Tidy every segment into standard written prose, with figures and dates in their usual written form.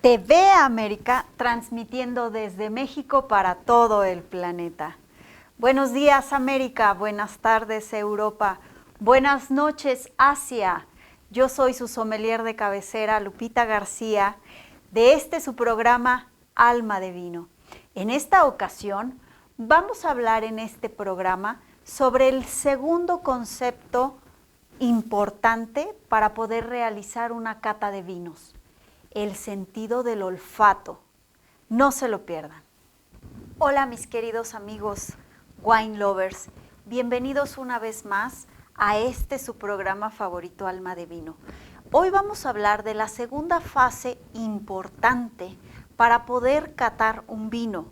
TV América, transmitiendo desde México para todo el planeta. Buenos días, América. Buenas tardes, Europa. Buenas noches, Asia. Yo soy su sommelier de cabecera, Lupita García, de su programa Alma de Vino. En esta ocasión, vamos a hablar en este programa sobre el segundo concepto importante para poder realizar una cata de vinos: el sentido del olfato. No se lo pierdan. Hola, mis queridos amigos wine lovers, bienvenidos una vez más a su programa favorito, Alma de Vino. Hoy vamos a hablar de la segunda fase importante para poder catar un vino.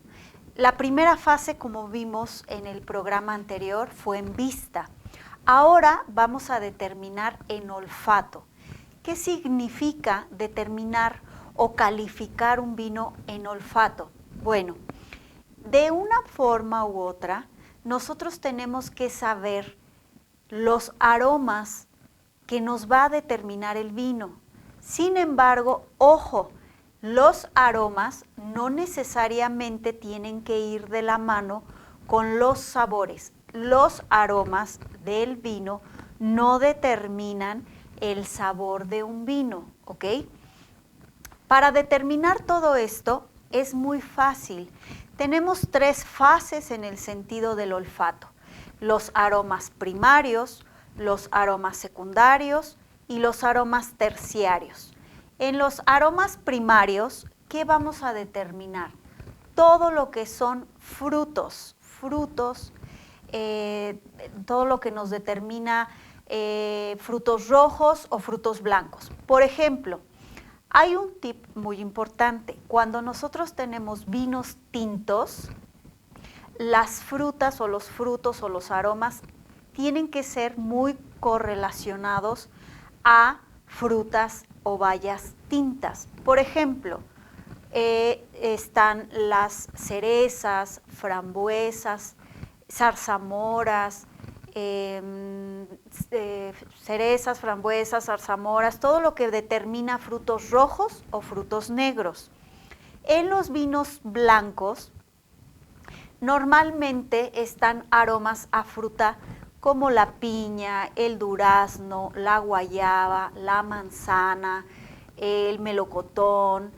La primera fase, como vimos en el programa anterior, fue en vista. Ahora vamos a determinar en olfato. ¿Qué significa determinar o calificar un vino en olfato? Bueno, de una forma u otra, nosotros tenemos que saber los aromas que nos va a determinar el vino. Sin embargo, ojo, los aromas no necesariamente tienen que ir de la mano con los sabores. Los aromas del vino no determinan el sabor de un vino, ¿ok? Para determinar todo esto es muy fácil. Tenemos tres fases en el sentido del olfato: los aromas primarios, los aromas secundarios y los aromas terciarios. En los aromas primarios, ¿qué vamos a determinar? Todo lo que son frutos, todo lo que nos determina frutos rojos o frutos blancos. Por ejemplo, hay un tip muy importante. Cuando nosotros tenemos vinos tintos, las frutas o los frutos o los aromas tienen que ser muy correlacionados a frutas o bayas tintas. Por ejemplo, están las cerezas, frambuesas, zarzamoras, cerezas, frambuesas, zarzamoras, todo lo que determina frutos rojos o frutos negros. En los vinos blancos normalmente están aromas a fruta como la piña, el durazno, la guayaba, la manzana, el melocotón,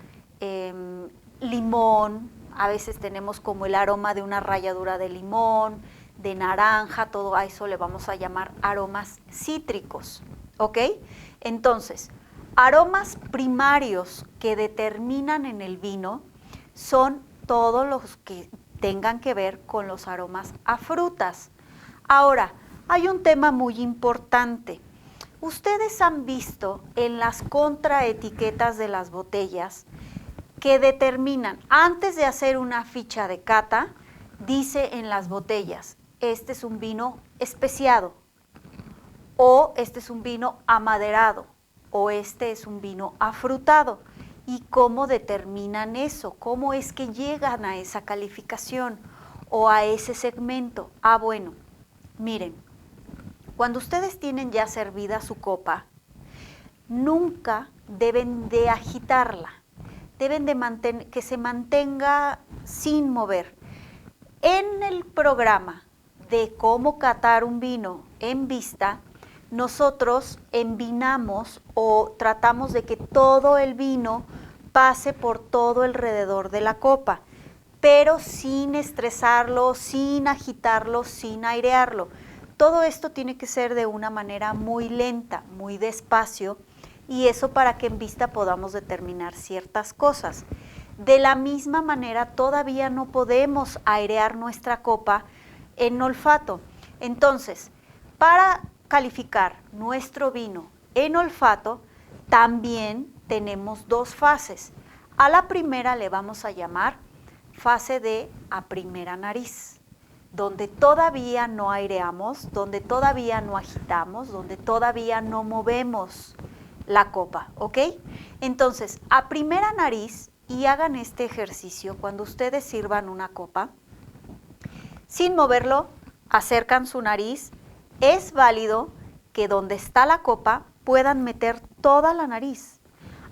limón. A veces tenemos como el aroma de una ralladura de limón, de naranja, todo a eso le vamos a llamar aromas cítricos, ¿ok? Entonces, aromas primarios que determinan en el vino son todos los que tengan que ver con los aromas a frutas. Ahora, hay un tema muy importante. Ustedes han visto en las contraetiquetas de las botellas que determinan, antes de hacer una ficha de cata, dice en las botellas: este es un vino especiado, o este es un vino amaderado, o este es un vino afrutado. ¿Y cómo determinan eso? ¿Cómo es que llegan a esa calificación o a ese segmento? Bueno, miren, cuando ustedes tienen ya servida su copa, nunca deben de agitarla, deben de que se mantenga sin mover. En el programa de cómo catar un vino en vista, nosotros envinamos o tratamos de que todo el vino pase por todo alrededor de la copa, pero sin estresarlo, sin agitarlo, sin airearlo. Todo esto tiene que ser de una manera muy lenta, muy despacio, y eso para que en vista podamos determinar ciertas cosas. De la misma manera, todavía no podemos airear nuestra copa en olfato. Entonces, para calificar nuestro vino en olfato, también tenemos dos fases. A la primera le vamos a llamar fase de a primera nariz, donde todavía no aireamos, donde todavía no agitamos, donde todavía no movemos la copa, ¿ok? Entonces, a primera nariz, y hagan este ejercicio cuando ustedes sirvan una copa, sin moverlo, acercan su nariz, es válido que donde está la copa puedan meter toda la nariz.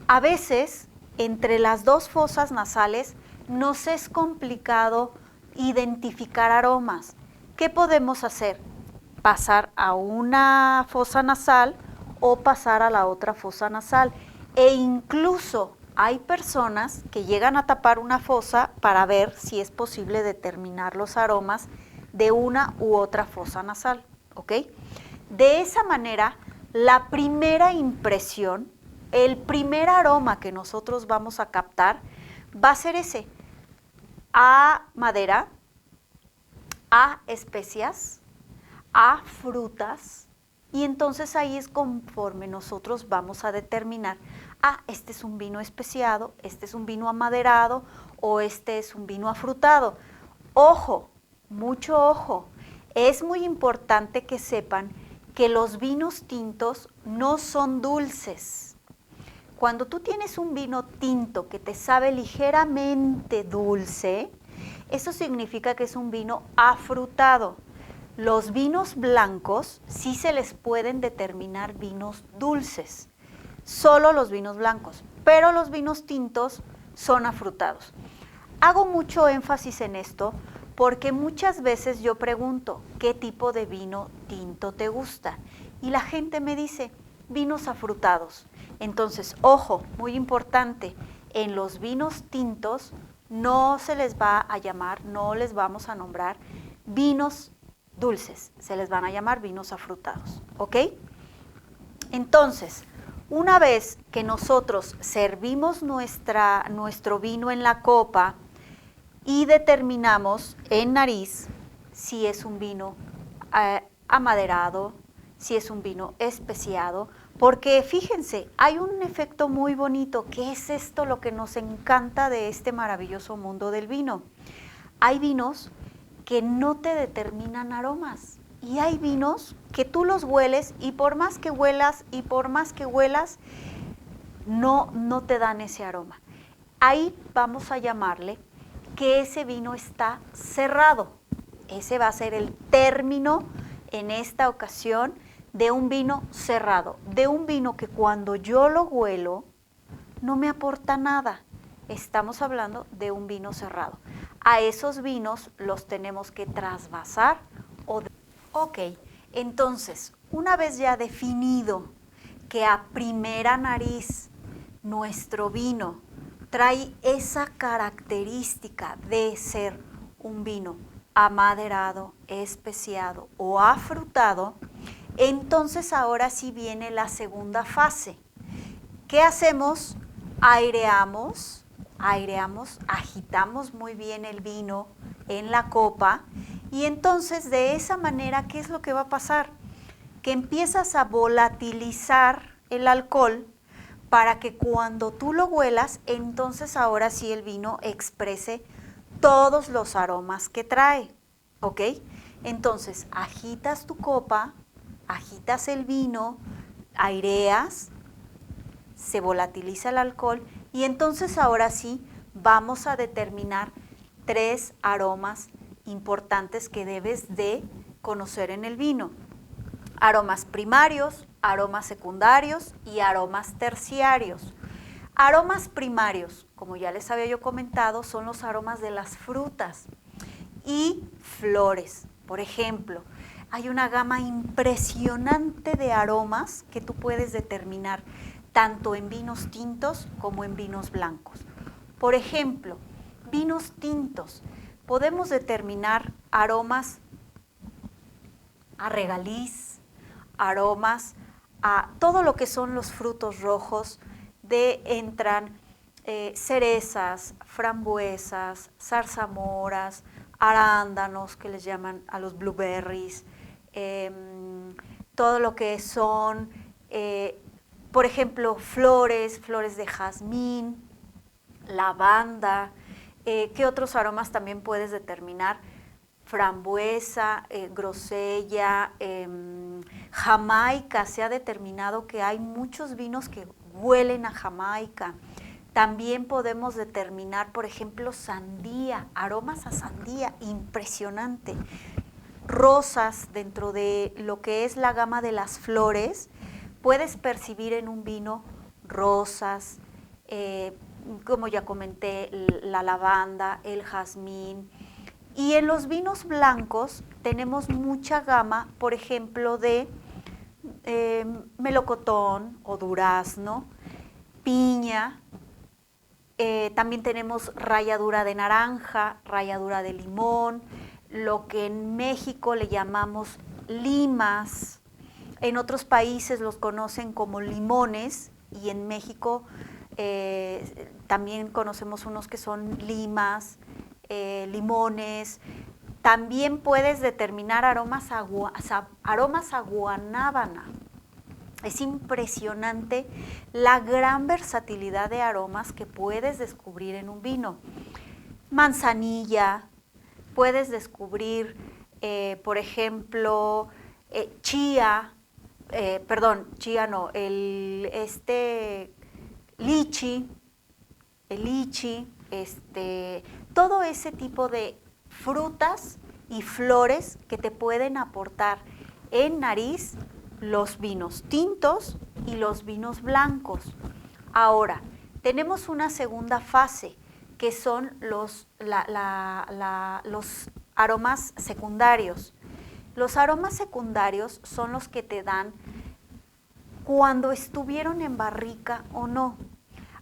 A veces, entre las dos fosas nasales, nos es complicado identificar aromas. ¿Qué podemos hacer? Pasar a una fosa nasal o pasar a la otra fosa nasal. E incluso hay personas que llegan a tapar una fosa para ver si es posible determinar los aromas de una u otra fosa nasal, ¿ok? De esa manera, la primera impresión, el primer aroma que nosotros vamos a captar va a ser ese: a madera, a especias, a frutas, y entonces ahí es conforme nosotros vamos a determinar, este es un vino especiado, este es un vino amaderado o este es un vino afrutado. Ojo, mucho ojo, es muy importante que sepan que los vinos tintos no son dulces. Cuando tú tienes un vino tinto que te sabe ligeramente dulce, eso significa que es un vino afrutado. Los vinos blancos sí se les pueden determinar vinos dulces, solo los vinos blancos, pero los vinos tintos son afrutados. Hago mucho énfasis en esto porque muchas veces yo pregunto, ¿qué tipo de vino tinto te gusta? Y la gente me dice, vinos afrutados. Entonces, ojo, muy importante, en los vinos tintos no se les va a llamar, no les vamos a nombrar vinos dulces, se les van a llamar vinos afrutados, ¿ok? Entonces, una vez que nosotros servimos nuestro vino en la copa y determinamos en nariz si es un vino amaderado, si es un vino especiado, porque fíjense, hay un efecto muy bonito, que es esto lo que nos encanta de este maravilloso mundo del vino. Hay vinos que no te determinan aromas y hay vinos que tú los hueles y por más que huelas no te dan ese aroma. Ahí vamos a llamarle que ese vino está cerrado. Ese va a ser el término en esta ocasión de un vino cerrado, de un vino que cuando yo lo huelo no me aporta nada. Estamos hablando de un vino cerrado. A esos vinos los tenemos que trasvasar. Ok, entonces, una vez ya definido que a primera nariz nuestro vino trae esa característica de ser un vino amaderado, especiado o afrutado, entonces ahora sí viene la segunda fase. ¿Qué hacemos? Aireamos, agitamos muy bien el vino en la copa y entonces de esa manera, ¿qué es lo que va a pasar? Que empiezas a volatilizar el alcohol para que cuando tú lo huelas, entonces ahora sí el vino exprese todos los aromas que trae, ¿ok? Entonces agitas tu copa, agitas el vino, aireas, se volatiliza el alcohol y entonces ahora sí vamos a determinar 3 aromas importantes que debes de conocer en el vino. Aromas primarios, aromas secundarios y aromas terciarios. Aromas primarios, como ya les había yo comentado, son los aromas de las frutas y flores. Por ejemplo, hay una gama impresionante de aromas que tú puedes determinar tanto en vinos tintos como en vinos blancos. Por ejemplo, vinos tintos, podemos determinar aromas a regaliz, aromas a todo lo que son los frutos rojos, entran cerezas, frambuesas, zarzamoras, arándanos, que les llaman a los blueberries, todo lo que son, por ejemplo, flores de jazmín, lavanda. ¿Qué otros aromas también puedes determinar? Frambuesa, grosella, Jamaica. Se ha determinado que hay muchos vinos que huelen a Jamaica. También podemos determinar, por ejemplo, sandía, aromas a sandía, impresionante. rosas dentro de lo que es la gama de las flores. Puedes percibir en un vino rosas, como ya comenté, la lavanda, el jazmín. Y en los vinos blancos tenemos mucha gama, por ejemplo, de melocotón o durazno, piña. También tenemos ralladura de naranja, ralladura de limón, lo que en México le llamamos limas. En otros países los conocen como limones y en México también conocemos unos que son limas, limones. También puedes determinar aromas a guanábana. Es impresionante la gran versatilidad de aromas que puedes descubrir en un vino. Manzanilla, puedes descubrir, por ejemplo, chía no, lichi, todo ese tipo de frutas y flores que te pueden aportar en nariz los vinos tintos y los vinos blancos. Ahora, tenemos una segunda fase, que son los aromas secundarios. Los aromas secundarios son los que te dan cuando estuvieron en barrica o no.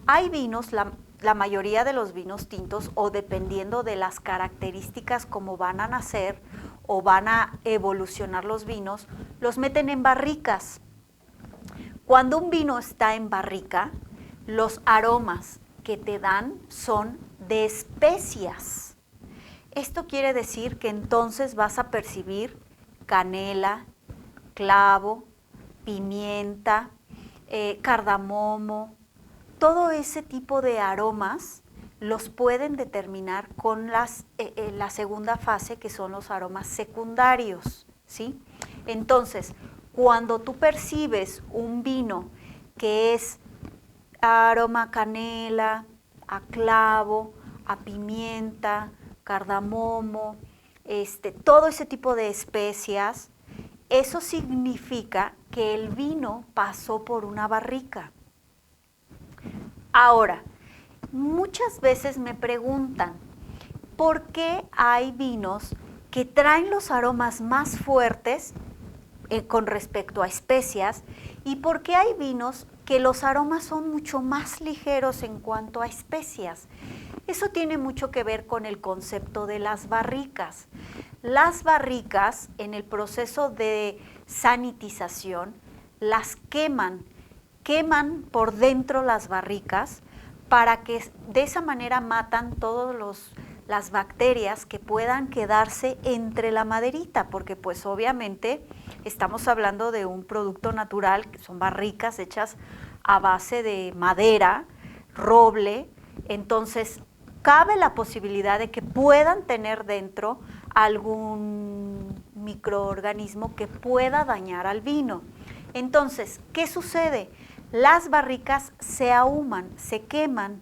Hay vinos, la mayoría de los vinos tintos, o dependiendo de las características como van a nacer o van a evolucionar los vinos, los meten en barricas. Cuando un vino está en barrica, los aromas que te dan son de especias. Esto quiere decir que entonces vas a percibir canela, clavo, pimienta, cardamomo. Todo ese tipo de aromas los pueden determinar con la segunda fase, que son los aromas secundarios, ¿sí? Entonces, cuando tú percibes un vino que es aroma a canela, a clavo, a pimienta, cardamomo, todo ese tipo de especias, eso significa que el vino pasó por una barrica. Ahora, muchas veces me preguntan, ¿por qué hay vinos que traen los aromas más fuertes con respecto a especias? ¿Y por qué hay vinos que los aromas son mucho más ligeros en cuanto a especias? Eso tiene mucho que ver con el concepto de las barricas. Las barricas, en el proceso de sanitización, las queman por dentro las barricas, para que de esa manera matan todas las bacterias que puedan quedarse entre la maderita, porque pues obviamente estamos hablando de un producto natural, que son barricas hechas a base de madera, roble. Entonces cabe la posibilidad de que puedan tener dentro algún microorganismo que pueda dañar al vino. Entonces, ¿qué sucede? Las barricas se ahuman, se queman,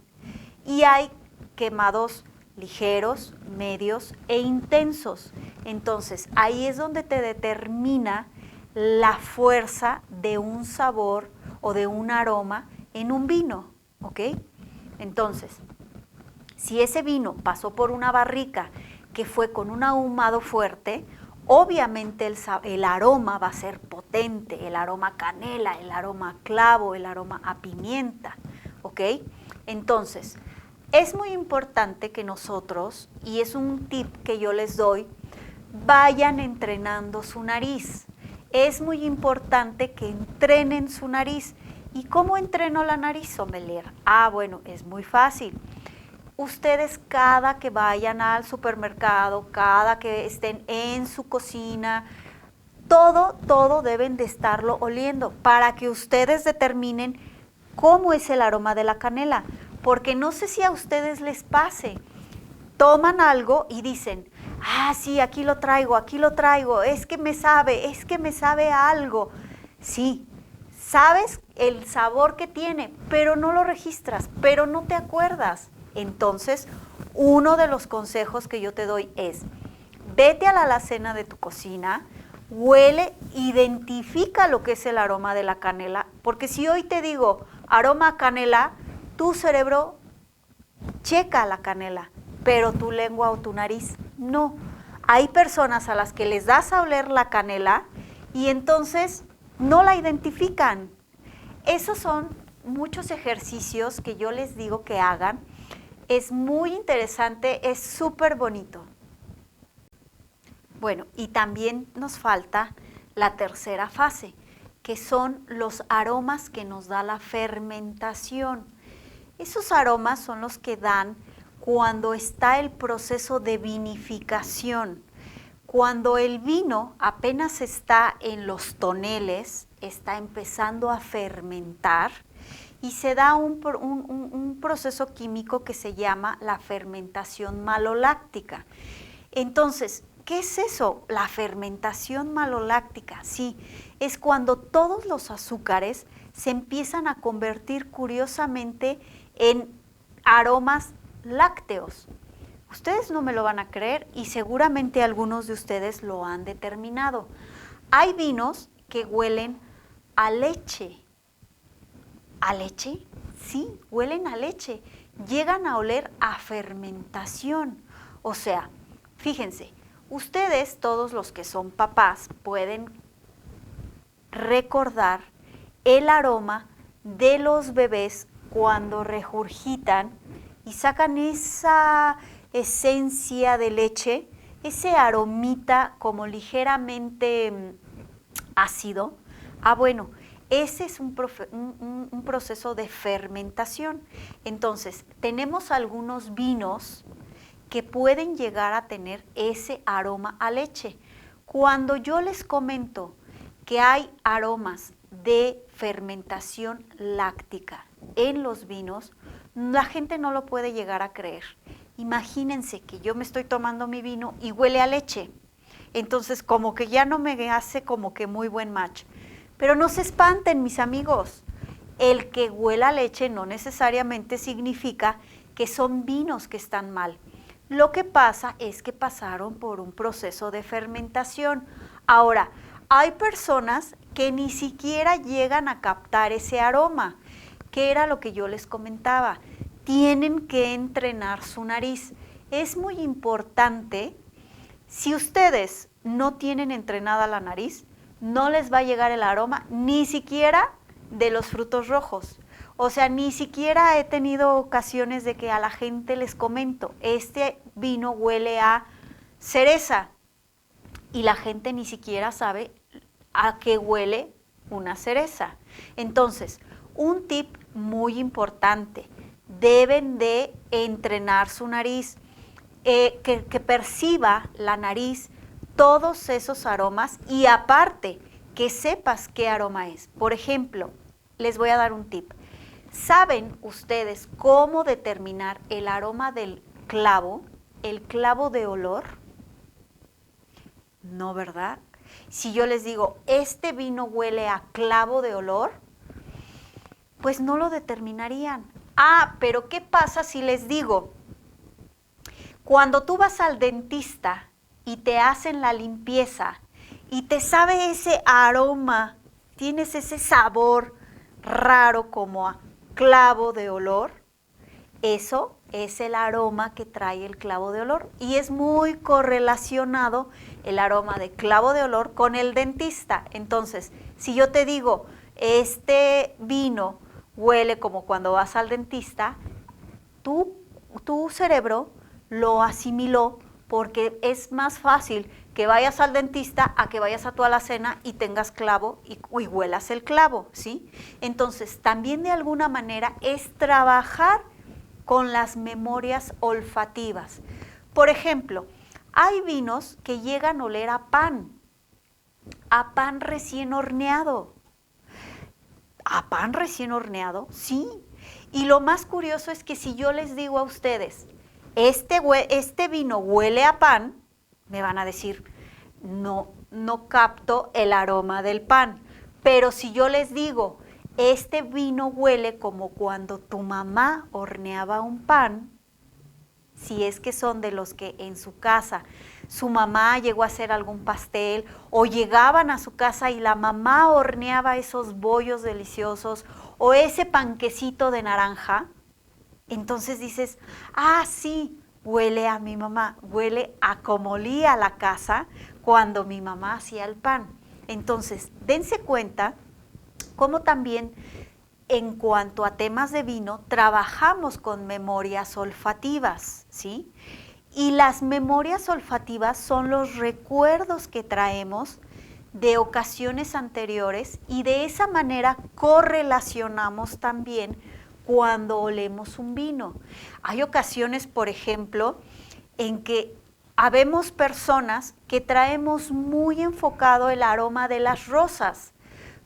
y hay quemados ligeros, medios e intensos. Entonces, ahí es donde te determina la fuerza de un sabor o de un aroma en un vino, ¿ok? Entonces, si ese vino pasó por una barrica que fue con un ahumado fuerte, obviamente el aroma va a ser potente, el aroma a canela, el aroma a clavo, el aroma a pimienta, ¿ok? Entonces, es muy importante que nosotros, y es un tip que yo les doy, vayan entrenando su nariz. Es muy importante que entrenen su nariz. ¿Y cómo entreno la nariz, sommelier? Bueno, es muy fácil. Ustedes cada que vayan al supermercado, cada que estén en su cocina, todo deben de estarlo oliendo para que ustedes determinen cómo es el aroma de la canela. Porque no sé si a ustedes les pase, toman algo y dicen, sí, aquí lo traigo, es que me sabe a algo. Sí, sabes el sabor que tiene, pero no lo registras, pero no te acuerdas. Entonces, uno de los consejos que yo te doy es, vete a la alacena de tu cocina, huele, identifica lo que es el aroma de la canela, porque si hoy te digo aroma a canela, tu cerebro checa la canela, pero tu lengua o tu nariz no. Hay personas a las que les das a oler la canela y entonces no la identifican. Esos son muchos ejercicios que yo les digo que hagan. Es muy interesante, es súper bonito. Bueno, y también nos falta la tercera fase, que son los aromas que nos da la fermentación. Esos aromas son los que dan cuando está el proceso de vinificación. Cuando el vino apenas está en los toneles, está empezando a fermentar y se da un proceso químico que se llama la fermentación maloláctica. Entonces, ¿qué es eso? La fermentación maloláctica, sí, es cuando todos los azúcares se empiezan a convertir curiosamente en aromas lácteos. Ustedes no me lo van a creer y seguramente algunos de ustedes lo han determinado. Hay vinos que huelen a leche. ¿A leche? Sí, huelen a leche. Llegan a oler a fermentación. O sea, fíjense, ustedes, todos los que son papás, pueden recordar el aroma de los bebés cuando regurgitan y sacan esa esencia de leche, ese aromita como ligeramente ácido. Bueno, ese es un proceso de fermentación. Entonces, tenemos algunos vinos que pueden llegar a tener ese aroma a leche. Cuando yo les comento que hay aromas de fermentación láctica en los vinos, la gente no lo puede llegar a creer. Imagínense que yo me estoy tomando mi vino y huele a leche. Entonces, como que ya no me hace como que muy buen match. Pero no se espanten, mis amigos. El que huela a leche no necesariamente significa que son vinos que están mal. Lo que pasa es que pasaron por un proceso de fermentación. Ahora, hay personas que ni siquiera llegan a captar ese aroma, que era lo que yo les comentaba. Tienen que entrenar su nariz. Es muy importante, si ustedes no tienen entrenada la nariz, no les va a llegar el aroma ni siquiera de los frutos rojos. O sea, ni siquiera he tenido ocasiones de que a la gente les comento, este vino huele a cereza y la gente ni siquiera sabe a qué huele una cereza. Entonces, un tip muy importante, deben de entrenar su nariz, que perciba la nariz todos esos aromas y aparte que sepas qué aroma es. Por ejemplo, les voy a dar un tip. ¿Saben ustedes cómo determinar el aroma del clavo, el clavo de olor? No, ¿verdad? Si yo les digo, este vino huele a clavo de olor, pues no lo determinarían. Pero ¿qué pasa si les digo, cuando tú vas al dentista y te hacen la limpieza y te sabe ese aroma, tienes ese sabor raro como a clavo de olor? Eso es el aroma que trae el clavo de olor y es muy correlacionado el aroma de clavo de olor con el dentista. Entonces, si yo te digo, este vino huele como cuando vas al dentista, tu cerebro lo asimiló porque es más fácil que vayas al dentista a que vayas a tu alacena y tengas clavo y huelas el clavo, ¿sí? Entonces, también de alguna manera es trabajar con las memorias olfativas. Por ejemplo, hay vinos que llegan a oler a pan recién horneado. ¿A pan recién horneado? Sí. Y lo más curioso es que si yo les digo a ustedes, este vino huele a pan, me van a decir, no capto el aroma del pan. Pero si yo les digo, este vino huele como cuando tu mamá horneaba un pan, si es que son de los que en su casa su mamá llegó a hacer algún pastel o llegaban a su casa y la mamá horneaba esos bollos deliciosos o ese panquecito de naranja, entonces dices, ah, sí, huele a mi mamá, huele a como olía la casa cuando mi mamá hacía el pan. Entonces, dense cuenta cómo también en cuanto a temas de vino, trabajamos con memorias olfativas, ¿sí? Y las memorias olfativas son los recuerdos que traemos de ocasiones anteriores y de esa manera correlacionamos también cuando olemos un vino. Hay ocasiones, por ejemplo, en que habemos personas que traemos muy enfocado el aroma de las rosas.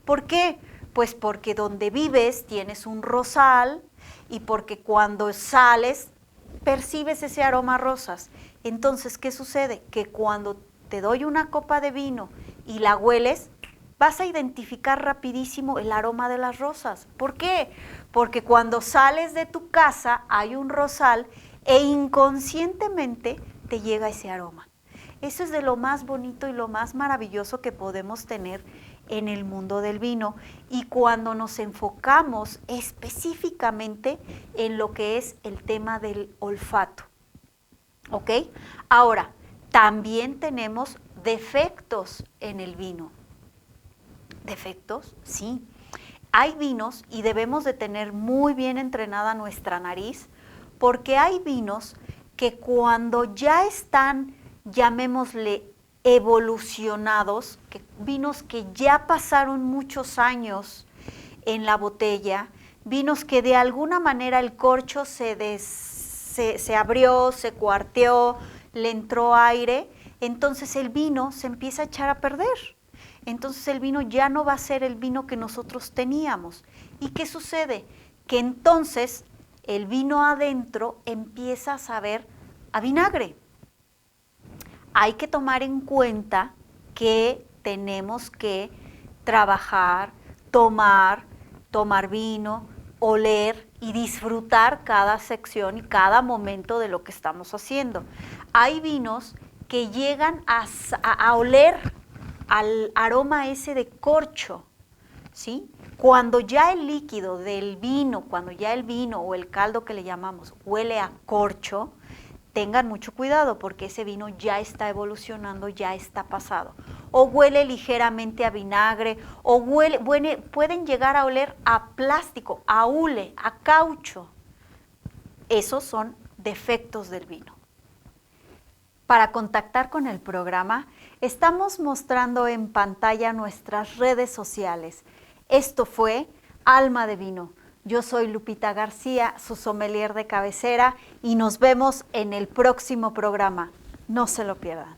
¿Por qué? Pues porque donde vives tienes un rosal y porque cuando sales percibes ese aroma a rosas. Entonces, ¿qué sucede? Que cuando te doy una copa de vino y la hueles, vas a identificar rapidísimo el aroma de las rosas. ¿Por qué? Porque cuando sales de tu casa hay un rosal e inconscientemente te llega ese aroma. Eso es de lo más bonito y lo más maravilloso que podemos tener en el mundo del vino y cuando nos enfocamos específicamente en lo que es el tema del olfato. ¿Ok? Ahora, también tenemos defectos en el vino. ¿Defectos? Sí. Hay vinos y debemos de tener muy bien entrenada nuestra nariz porque hay vinos que cuando ya están, llamémosle, evolucionados, vinos que ya pasaron muchos años en la botella, vinos que de alguna manera el corcho se abrió, se cuarteó, le entró aire, entonces el vino se empieza a echar a perder. Entonces el vino ya no va a ser el vino que nosotros teníamos. ¿Y qué sucede? Que entonces el vino adentro empieza a saber a vinagre. Hay que tomar en cuenta que tenemos que trabajar, tomar vino, oler y disfrutar cada sección y cada momento de lo que estamos haciendo. Hay vinos que llegan a oler al aroma ese de corcho, ¿sí? Cuando ya el líquido del vino, cuando ya el vino o el caldo que le llamamos huele a corcho, tengan mucho cuidado porque ese vino ya está evolucionando, ya está pasado. O huele ligeramente a vinagre, o pueden llegar a oler a plástico, a hule, a caucho. Esos son defectos del vino. Para contactar con el programa, estamos mostrando en pantalla nuestras redes sociales. Esto fue Alma de Vino. Yo soy Lupita García, su sommelier de cabecera, y nos vemos en el próximo programa. No se lo pierdan.